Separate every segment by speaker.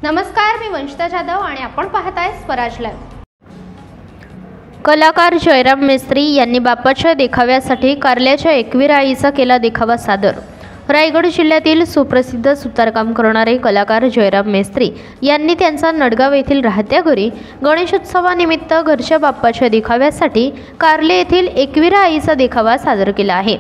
Speaker 1: नमस्कार, मी वंशिता जाधव आणि आपण पाहताय स्वराज लाईव्ह। कलाकार जयराम मेस्त्री यांनी बाप्पाच्या देखाव्यासाठी कारल्याच्या एकवीरा आईचा केला देखावा सादर। रायगड जिल्ह्यातील सुप्रसिद्ध सुतारकाम करणारे कलाकार जयराम मेस्त्री यांनी त्यांचा नडगाव येथील राहत्या घरी गणेशोत्सवानिमित्त घरच्या बाप्पाच्या देखाव्यासाठी कारले येथील एकवीरा आईचा देखावा सादर केला आहे।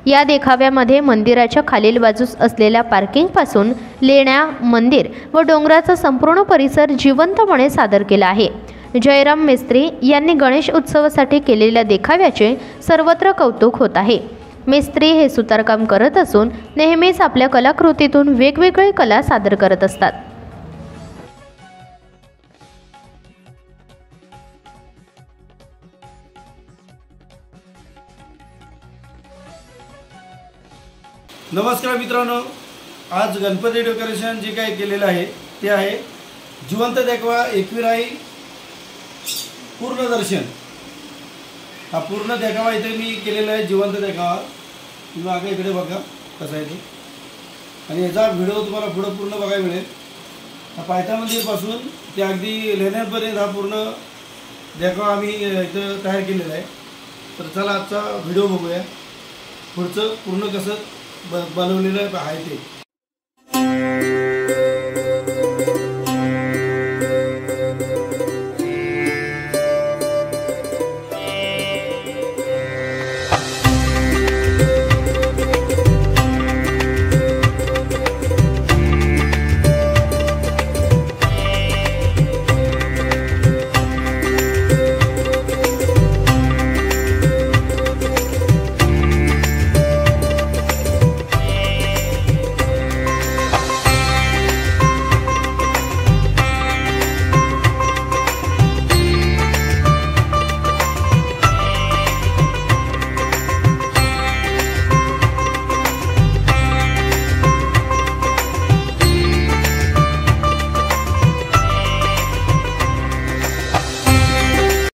Speaker 1: या देखाव्यामध्ये मंदिराच्या खालील बाजूस असलेल्या पार्किंगपासून लेण्या, मंदिर व डोंगराचा संपूर्ण परिसर जिवंतपणे सादर केला आहे। जयराम मेस्त्री यांनी गणेश उत्सवासाठी केलेल्या देखाव्याचे सर्वत्र कौतुक होत आहे। मेस्त्री हे सुतारकाम करत असून नेहमीच आपल्या कलाकृतीतून वेगवेगळी कला सादर करत असतात।
Speaker 2: नमस्कार मित्रांनो, आज गणपती डेकोरेशन जे काही केलेलं आहे ते आहे जिवंत देखावा एकवीरा आई पूर्ण दर्शन। हा पूर्ण देखावा इथे मी केलेला आहे, जिवंत देखावा। तुम्ही मागे इकडे बघा कसा आहे ते, आणि याचा व्हिडिओ तुम्हाला पुढे पूर्ण बघायला मिळेल। हा पायथा मंदिरपासून ते अगदी लेण्यांपर्यंत हा पूर्ण देखावा आम्ही इथं तयार केलेला आहे। तर चला आजचा व्हिडिओ बघूया, पुढचं पूर्ण कसं बनवलेलं आहे ते।